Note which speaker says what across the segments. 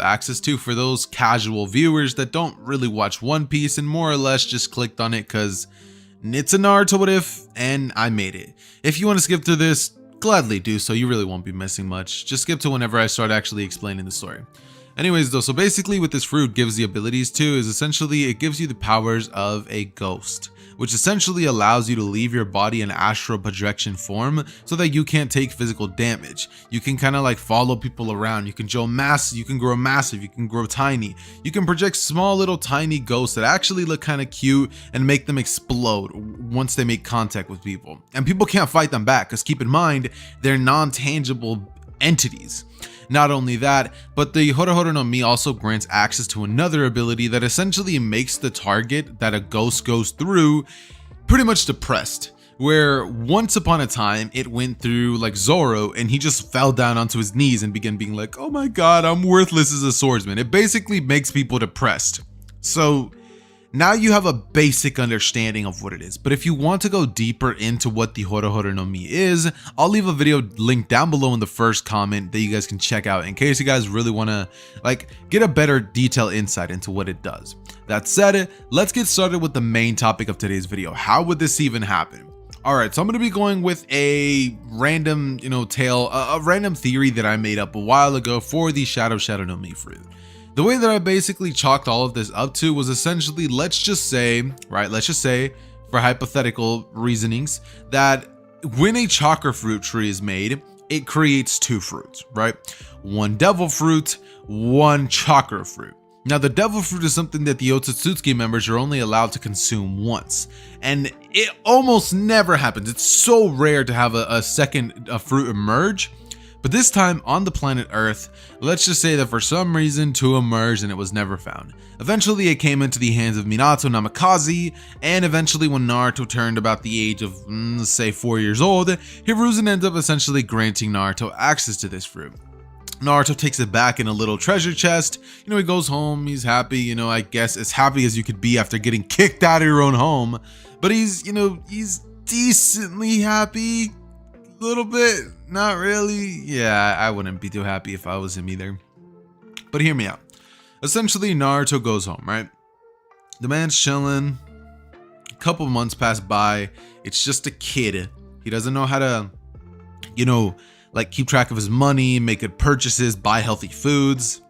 Speaker 1: access to for those casual viewers that don't really watch One Piece and more or less just clicked on it because it's a Naruto what if and I made it. If you want to skip through this, gladly do so, you really won't be missing much. Just skip to whenever I start actually explaining the story. Anyways though, so basically what this fruit gives the abilities to is essentially it gives you the powers of a ghost, which essentially allows you to leave your body in astral projection form so that you can't take physical damage. You can kind of like follow people around. You can grow massive, you can grow tiny. You can project small little tiny ghosts that actually look kind of cute and make them explode once they make contact with people. And people can't fight them back because keep in mind, they're non-tangible entities. Not only that, but the Horo no Mi also grants access to another ability that essentially makes the target that a ghost goes through pretty much depressed. Where once upon a time it went through like Zoro and he just fell down onto his knees and began being like, oh my god, I'm worthless as a swordsman. It basically makes people depressed. So now you have a basic understanding of what it is, but if you want to go deeper into what the Horo no Mi is, I'll leave a video linked down below in the first comment that you guys can check out in case you guys really want to like get a better detailed insight into what it does. That said, let's get started with the main topic of today's video. How would this even happen? Alright, so I'm going to be going with a random, a random theory that I made up a while ago for the Shadow no Mi fruit. The way that I basically chalked all of this up to was essentially, let's just say, for hypothetical reasonings, that when a chakra fruit tree is made, it creates two fruits, right? One devil fruit, one chakra fruit. Now, the devil fruit is something that the Otsutsuki members are only allowed to consume once, and it almost never happens. It's so rare to have a second fruit emerge. But this time on the planet Earth, let's just say that for some reason two emerged and it was never found. Eventually it came into the hands of Minato Namikaze, and eventually when Naruto turned about the age of, say 4 years old, Hiruzen ends up essentially granting Naruto access to this fruit. Naruto takes it back in a little treasure chest. He goes home, he's happy, I guess as happy as you could be after getting kicked out of your own home. But he's decently happy. Little bit, not really. Yeah, I wouldn't be too happy if I was him either. But hear me out. Essentially, Naruto goes home, right? The man's chilling. A couple months pass by. It's just a kid. He doesn't know how to, like keep track of his money, make good purchases, buy healthy foods.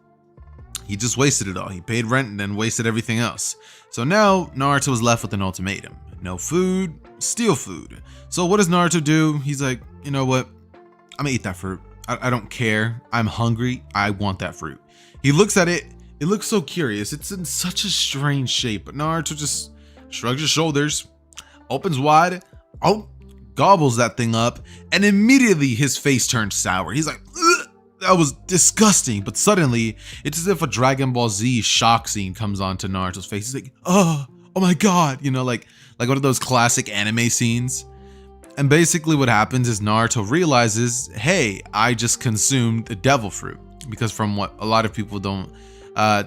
Speaker 1: He just wasted it all. He paid rent and then wasted everything else. So now Naruto was left with an ultimatum. No food, steal food. So what does Naruto do? He's like, you know what? I'm gonna eat that fruit. I don't care. I'm hungry. I want that fruit. He looks at it. It looks so curious. It's in such a strange shape. But Naruto just shrugs his shoulders, opens wide, gobbles that thing up, and immediately his face turns sour. He's like, ugh, that was disgusting. But suddenly, it's as if a Dragon Ball Z shock scene comes onto Naruto's face. He's like, oh my god, like one of those classic anime scenes. And basically what happens is Naruto realizes, hey, I just consumed the devil fruit. Because from what a lot of people don't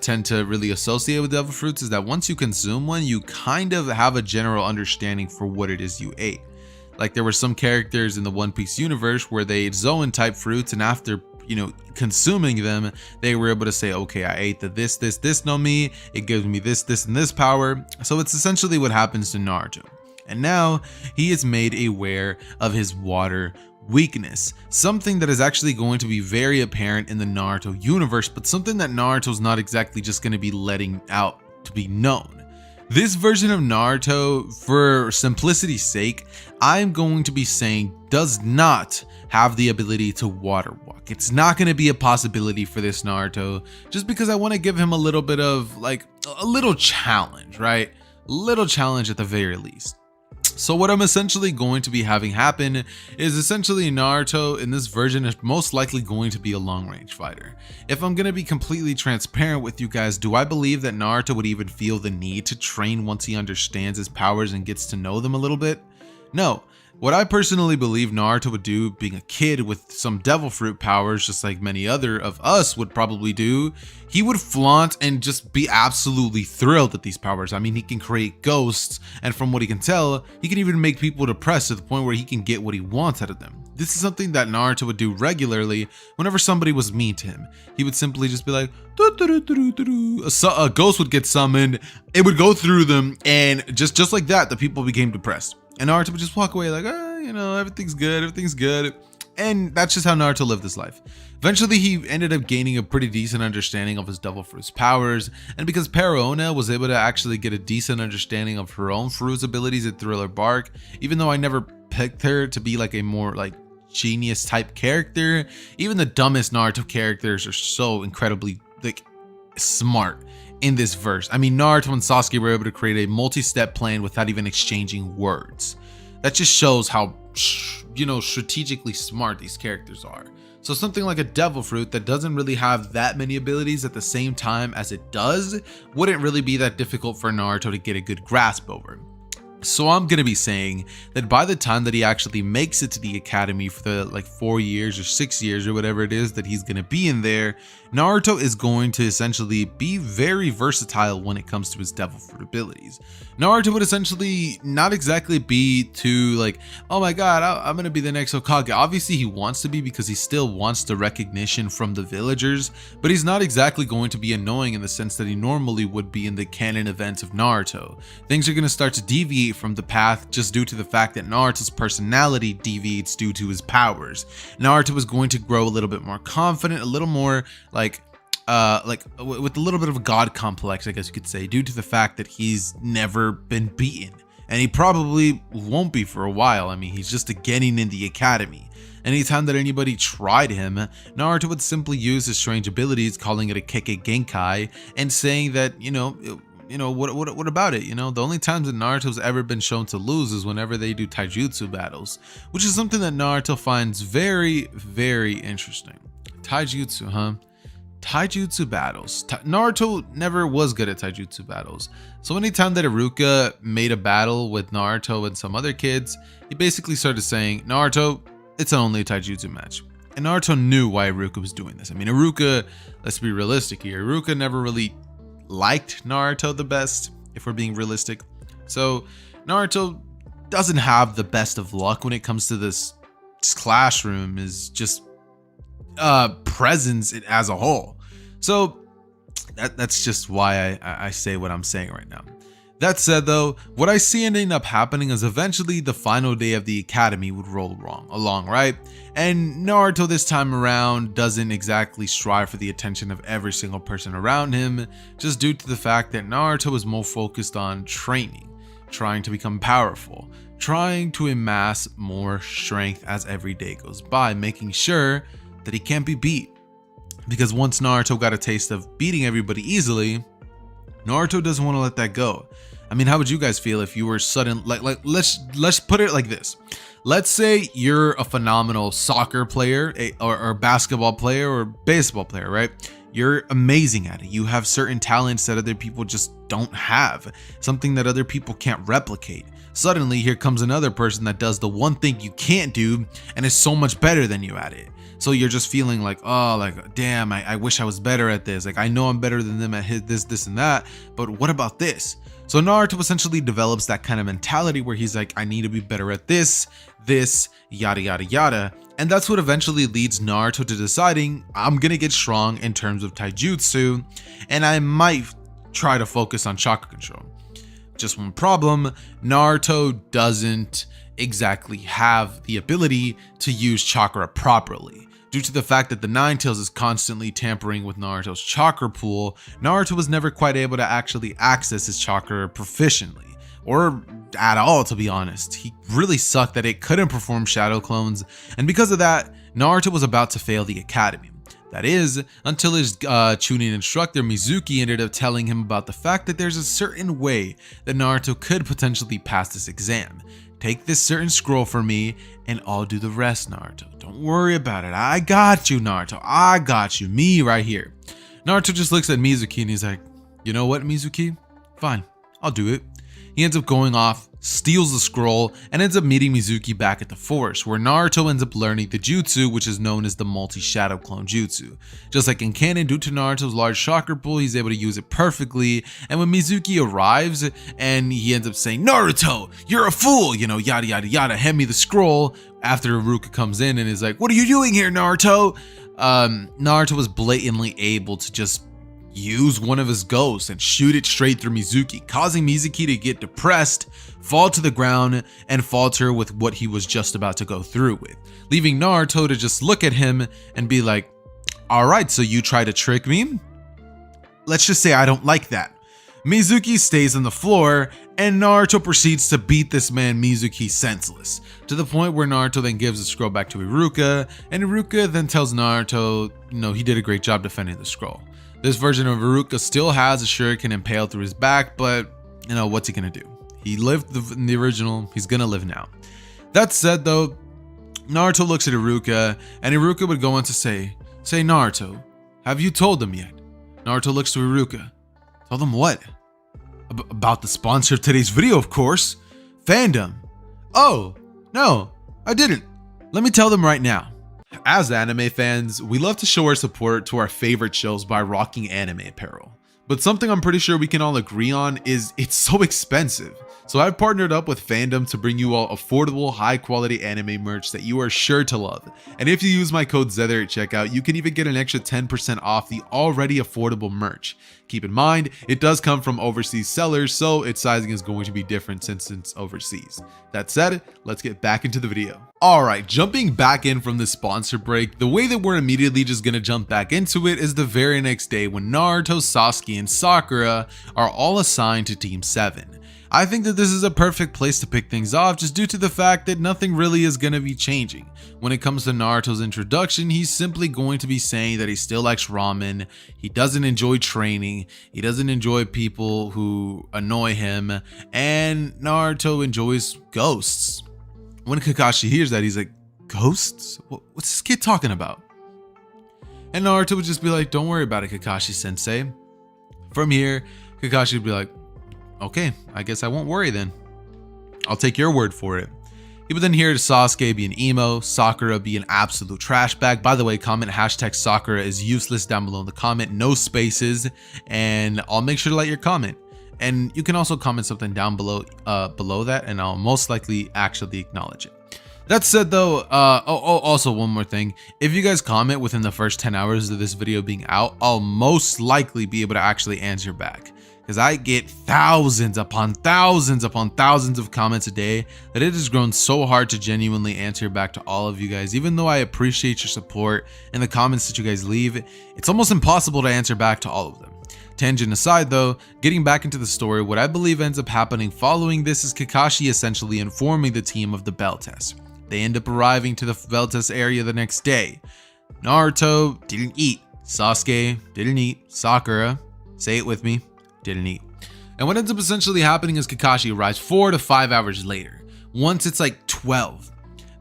Speaker 1: tend to really associate with devil fruits is that once you consume one, you kind of have a general understanding for what it is you ate. Like there were some characters in the One Piece universe where they ate Zoan type fruits, and after consuming them, they were able to say, okay, I ate the this no Mi, it gives me this and this power. So it's essentially what happens to Naruto. And now he is made aware of his water weakness, something that is actually going to be very apparent in the Naruto universe, but something that Naruto's not exactly just going to be letting out to be known. This version of Naruto, for simplicity's sake, I'm going to be saying does not have the ability to water walk. It's not going to be a possibility for this Naruto, just because I want to give him a little bit of like a little challenge, right? A little challenge at the very least. So what I'm essentially going to be having happen is essentially Naruto in this version is most likely going to be a long range fighter. If I'm going to be completely transparent with you guys, do I believe that Naruto would even feel the need to train once he understands his powers and gets to know them a little bit? No. What I personally believe Naruto would do, being a kid with some devil fruit powers, just like many other of us would probably do, he would flaunt and just be absolutely thrilled at these powers. I mean, he can create ghosts, and from what he can tell, he can even make people depressed to the point where he can get what he wants out of them. This is something that Naruto would do regularly whenever somebody was mean to him. He would simply just be like, a ghost would get summoned, it would go through them, and just like that, the people became depressed. And Naruto would just walk away like, everything's good. And that's just how Naruto lived his life. Eventually, he ended up gaining a pretty decent understanding of his devil fruit's powers, and because Perona was able to actually get a decent understanding of her own fruit's abilities at Thriller Bark, even though I never picked her to be like a more like genius type character, even the dumbest Naruto characters are so incredibly like smart in this verse. I mean, Naruto and Sasuke were able to create a multi-step plan without even exchanging words. That just shows how strategically smart these characters are. So something like a devil fruit that doesn't really have that many abilities at the same time as it does wouldn't really be that difficult for Naruto to get a good grasp over. So I'm going to be saying that by the time that he actually makes it to the academy for the like 4 years or 6 years or whatever it is that he's going to be in there, Naruto is going to essentially be very versatile when it comes to his devil fruit abilities. Naruto would essentially not exactly be too like, oh my god, I'm going to be the next Hokage. Obviously he wants to be because he still wants the recognition from the villagers, but he's not exactly going to be annoying in the sense that he normally would be in the canon events of Naruto. Things are going to start to deviate from the path just due to the fact that Naruto's personality deviates due to his powers. Naruto is going to grow a little bit more confident, a little more with a little bit of a god complex, I guess you could say, due to the fact that he's never been beaten, and he probably won't be for a while. I mean, he's just getting in the academy. Anytime that anybody tried him, Naruto would simply use his strange abilities, calling it a Kekkei Genkai, and saying that, what about it? The only times that Naruto's ever been shown to lose is whenever they do taijutsu battles, which is something that Naruto finds very, very interesting. Taijutsu, huh? Taijutsu battles. Naruto never was good at taijutsu battles. So anytime that Iruka made a battle with Naruto and some other kids, he basically started saying, Naruto, it's only a taijutsu match. And Naruto knew why Iruka was doing this. I mean, Iruka, let's be realistic here, Iruka never really liked Naruto the best, if we're being realistic. So Naruto doesn't have the best of luck when it comes to this classroom, is just presence as a whole. So that's just why I say what I'm saying right now. That said though, what I see ending up happening is eventually the final day of the academy would roll along, right? And Naruto this time around doesn't exactly strive for the attention of every single person around him, just due to the fact that Naruto is more focused on training, trying to become powerful, trying to amass more strength as every day goes by, making sure that he can't be beat. Because once Naruto got a taste of beating everybody easily, Naruto doesn't want to let that go. I mean, how would you guys feel if you were let's put it like this. Let's say you're a phenomenal soccer player or basketball player or baseball player, right? You're amazing at it. You have certain talents that other people just don't have, something that other people can't replicate. Suddenly, here comes another person that does the one thing you can't do and is so much better than you at it. So you're just feeling like, oh, like, damn, I wish I was better at this. Like, I know I'm better than them at this, and that, but what about this? So Naruto essentially develops that kind of mentality where he's like, I need to be better at this, yada, yada, yada. And that's what eventually leads Naruto to deciding, I'm going to get strong in terms of taijutsu, and I might try to focus on chakra control. Just one problem, Naruto doesn't exactly have the ability to use chakra properly. Due to the fact that the Nine Tails is constantly tampering with Naruto's chakra pool, Naruto was never quite able to actually access his chakra proficiently, or at all, to be honest. He really sucked that it couldn't perform shadow clones, and because of that, Naruto was about to fail the academy. That is, until his Chunin instructor Mizuki ended up telling him about the fact that there's a certain way that Naruto could potentially pass this exam. Take this certain scroll for me, and I'll do the rest, Naruto. Don't worry about it. I got you, Naruto. I got you. Me right here. Naruto just looks at Mizuki and he's like, you know what, Mizuki? Fine, I'll do it. he ends up going off, steals the scroll, and ends up meeting Mizuki back at the forest, where Naruto ends up learning the jutsu, which is known as the multi-shadow clone jutsu. Just like in canon, due to Naruto's large chakra pool, he's able to use it perfectly, and when Mizuki arrives and he ends up saying, "Naruto, you're a fool," yada yada yada, hand me the scroll, after Iruka comes in and is like, "What are you doing here, Naruto?" Naruto was blatantly able to just use one of his ghosts and shoot it straight through Mizuki, causing Mizuki to get depressed, fall to the ground, and falter with what he was just about to go through with, leaving Naruto to just look at him and be like, "Alright, so you try to trick me? Let's just say I don't like that." Mizuki stays on the floor, and Naruto proceeds to beat this man Mizuki senseless, to the point where Naruto then gives the scroll back to Iruka, and Iruka then tells Naruto, he did a great job defending the scroll. This version of Iruka still has a shuriken impaled through his back, but what's he gonna do? He lived in the original, he's gonna live now. That said though, Naruto looks at Iruka, and Iruka would go on to say, "Naruto, have you told them yet?" Naruto looks to Iruka. "Tell them what?" About the sponsor of today's video, of course. Fandom. "Oh, no, I didn't. Let me tell them right now." As anime fans, we love to show our support to our favorite shows by rocking anime apparel. But something I'm pretty sure we can all agree on is it's so expensive. So I've partnered up with Fandom to bring you all affordable, high quality anime merch that you are sure to love. And if you use my code ZETHER at checkout, you can even get an extra 10% off the already affordable merch. Keep in mind, it does come from overseas sellers, so its sizing is going to be different since it's overseas. That said, let's get back into the video. Alright, jumping back in from the sponsor break, the way that we're immediately just gonna jump back into it is the very next day when Naruto, Sasuke, and Sakura are all assigned to Team 7. I think that this is a perfect place to pick things off just due to the fact that nothing really is going to be changing. When it comes to Naruto's introduction, he's simply going to be saying that he still likes ramen, he doesn't enjoy training, he doesn't enjoy people who annoy him, and Naruto enjoys ghosts. When Kakashi hears that, he's like, "Ghosts? What's this kid talking about?" And Naruto would just be like, "Don't worry about it, Kakashi sensei." From here, Kakashi would be like, "Okay, I guess I won't worry then. I'll take your word for it." You would then hear Sasuke be an emo, Sakura be an absolute trash bag. By the way, comment hashtag Sakura is useless down below in the comment, no spaces, and I'll make sure to like your comment. And you can also comment something down below that, and I'll most likely actually acknowledge it. That said though, also one more thing, if you guys comment within the first 10 hours of this video being out, I'll most likely be able to actually answer back. Because I get thousands upon thousands upon thousands of comments a day that it has grown so hard to genuinely answer back to all of you guys. Even though I appreciate your support and the comments that you guys leave, it's almost impossible to answer back to all of them. Tangent aside though, getting back into the story, what I believe ends up happening following this is Kakashi essentially informing the team of the bell test. They end up arriving to the bell test area the next day. Naruto didn't eat, Sasuke didn't eat, Sakura, say it with me, didn't eat. And what ends up essentially happening is Kakashi arrives 4 to 5 hours later. Once it's like 12,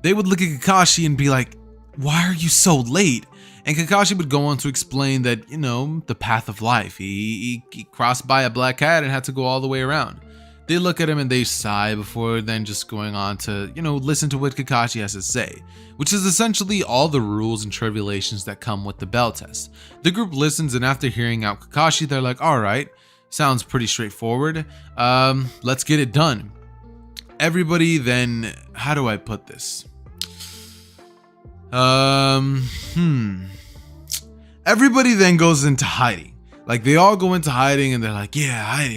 Speaker 1: they would look at Kakashi and be like, "Why are you so late?" And Kakashi would go on to explain that, the path of life. He crossed by a black cat and had to go all the way around. They look at him and they sigh before then just going on to, listen to what Kakashi has to say, which is essentially all the rules and tribulations that come with the bell test. The group listens, and after hearing out Kakashi, they're like, "Alright, sounds pretty straightforward. Let's get it done." Everybody then, how do I put this? Everybody then goes into hiding. Like, they all go into hiding and they're like, "Yeah, hide,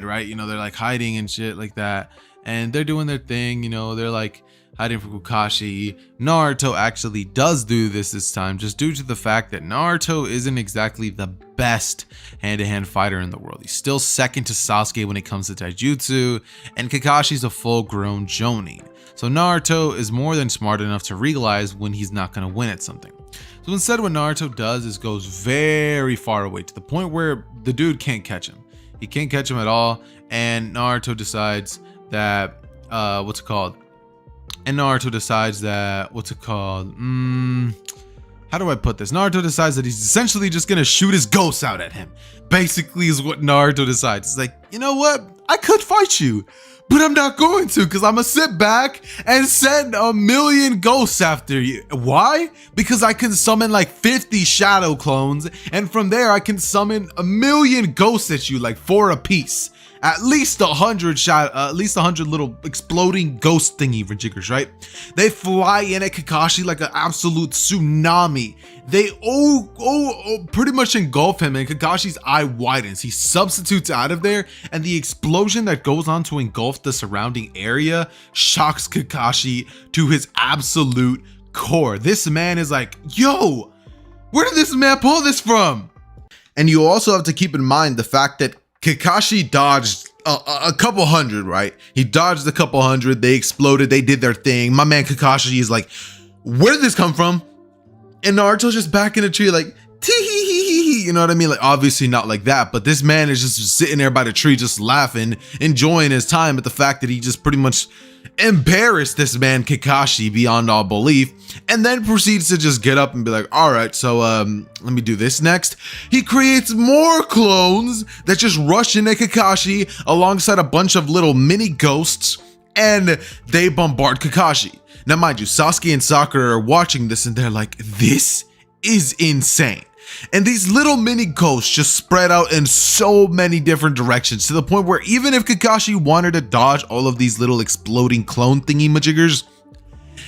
Speaker 1: right?" They're like hiding and shit like that. And they're doing their thing, they're like hiding from Kakashi. Naruto actually does do this time, just due to the fact that Naruto isn't exactly the best hand-to-hand fighter in the world. He's still second to Sasuke when it comes to taijutsu, and Kakashi's a full-grown jonin. So Naruto is more than smart enough to realize when he's not going to win at something. So instead, what Naruto does is goes very far away to the point where the dude can't catch him. He can't catch him at all, and Naruto decides that, how do I put this? Naruto decides that he's essentially just gonna shoot his ghost out at him. Basically is what Naruto decides. It's like, you know what? I could fight you, but I'm not going to, because I'm gonna sit back and send a million ghosts after you. Why? Because I can summon like 50 shadow clones, and from there I can summon a million ghosts at you, like 4 apiece. At least 100 little exploding ghost thingy rejiggers, right? They fly in at Kakashi like an absolute tsunami. They pretty much engulf him, and Kakashi's eye widens. He substitutes out of there, and the explosion that goes on to engulf the surrounding area shocks Kakashi to his absolute core. This man is like, yo, where did this man pull this from? And you also have to keep in mind the fact that Kakashi dodged a couple hundred, right? He dodged a couple hundred, they exploded, they did their thing. My man Kakashi is like, where did this come from? And Naruto's just back in the tree like, tee-hee-hee-hee-hee, you know what I mean? Like, obviously not like that, but this man is just sitting there by the tree just laughing, enjoying his time at the fact that he just pretty much embarrassed this man Kakashi beyond all belief, and then proceeds to just get up and be like, all right, so let me do this next. He creates more clones that just rush in at Kakashi alongside a bunch of little mini ghosts, and they bombard Kakashi. Now mind you, Sasuke and Sakura are watching this and they're like, this is insane. And these little mini ghosts just spread out in so many different directions, to the point where even if Kakashi wanted to dodge all of these little exploding clone thingy majiggers,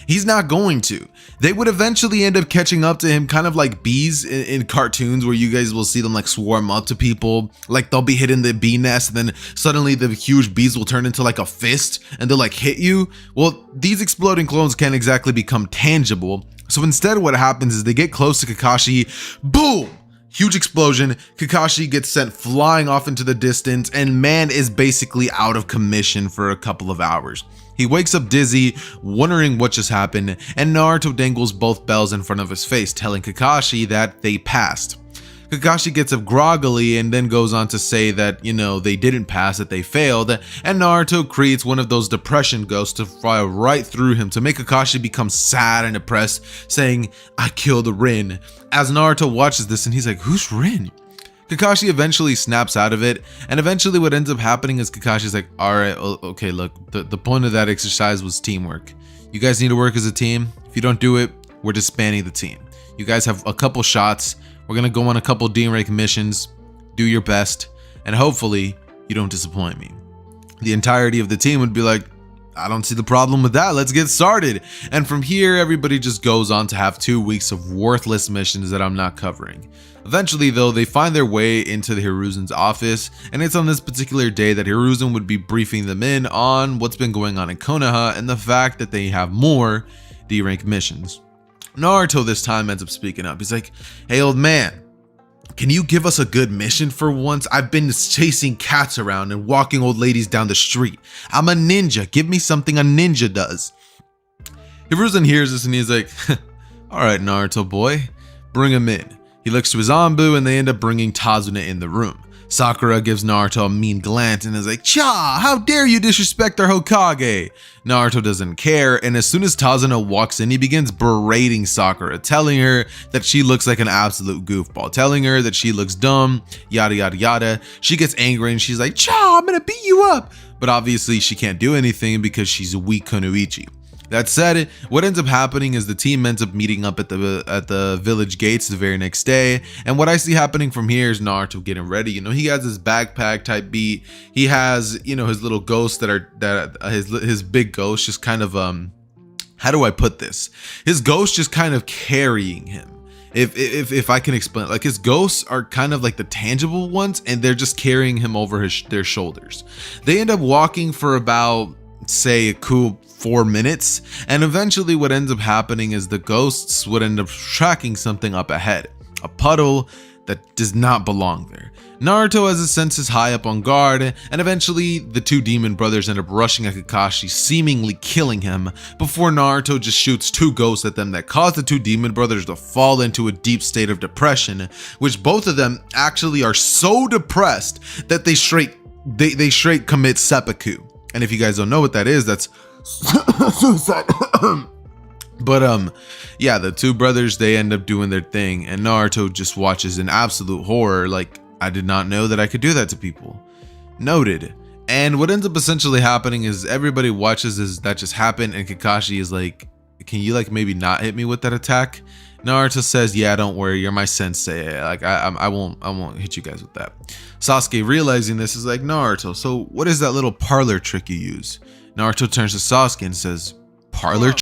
Speaker 1: he's not going to. They would eventually end up catching up to him, kind of like bees in cartoons, where you guys will see them like swarm up to people. Like they'll be hitting the bee nest, and then suddenly the huge bees will turn into like a fist and they'll like hit you. Well, these exploding clones can't exactly become tangible. So instead what happens is they get close to Kakashi, boom! Huge explosion, Kakashi gets sent flying off into the distance, and man is basically out of commission for a couple of hours. He wakes up dizzy, wondering what just happened, and Naruto dangles both bells in front of his face, telling Kakashi that they passed. Kakashi gets up groggily and then goes on to say that, you know, they didn't pass, that they failed, and Naruto creates one of those depression ghosts to fly right through him to make Kakashi become sad and depressed, saying, I killed Rin. As Naruto watches this and he's like, who's Rin? Kakashi eventually snaps out of it, and eventually what ends up happening is Kakashi's like, alright, okay, look, the point of that exercise was teamwork. You guys need to work as a team. If you don't do it, we're disbanding the team. You guys have a couple shots. We're gonna go on a couple D-rank missions, do your best, and hopefully you don't disappoint me. The entirety of the team would be like, I don't see the problem with that, let's get started. And from here, everybody just goes on to have 2 weeks of worthless missions that I'm not covering. Eventually though, they find their way into the Hiruzen's office, and it's on this particular day that Hiruzen would be briefing them in on what's been going on in Konoha and the fact that they have more D-rank missions. Naruto this time ends up speaking up. He's like, hey old man, can you give us a good mission for once? I've been chasing cats around and walking old ladies down the street. I'm a ninja. Give me something a ninja does. Hiruzen hears this and he's like, all right, Naruto boy, bring him in. He looks to his Anbu and they end up bringing Tazuna in the room. Sakura gives Naruto a mean glance and is like, Cha, how dare you disrespect our Hokage? Naruto doesn't care, and as soon as Tazuna walks in, he begins berating Sakura, telling her that she looks like an absolute goofball, telling her that she looks dumb, yada yada yada. She gets angry and she's like, Cha, I'm gonna beat you up. But obviously she can't do anything because she's a weak Kunoichi. That said, what ends up happening is the team ends up meeting up at the village gates the very next day, and what I see happening from here is Naruto getting ready. You know, he has his backpack type beat. He has, you know, his little ghosts his big ghost just kind of how do I put this? His ghost just kind of carrying him. If I can explain, like his ghosts are kind of like the tangible ones, and they're just carrying him over their shoulders. They end up walking for about, say, a cool 4 minutes, and eventually what ends up happening is the ghosts would end up tracking something up ahead, a puddle that does not belong there. Naruto has his senses high up on guard, and eventually the two demon brothers end up rushing at Kakashi, seemingly killing him, before Naruto just shoots 2 ghosts at them that cause the 2 demon brothers to fall into a deep state of depression, which both of them actually are so depressed that they straight commit seppuku. And if you guys don't know what that is, that's suicide. But yeah, the 2 brothers, they end up doing their thing, and Naruto just watches in absolute horror, like, I did not know that I could do that to people. Noted. And what ends up essentially happening is everybody watches as that just happen, and Kakashi is like, can you like maybe not hit me with that attack? Naruto says, yeah, don't worry, you're my sensei. Like I won't hit you guys with that. Sasuke, realizing this, is like, Naruto, so what is that little parlor trick you use? Naruto turns to Sasuke and says, parlor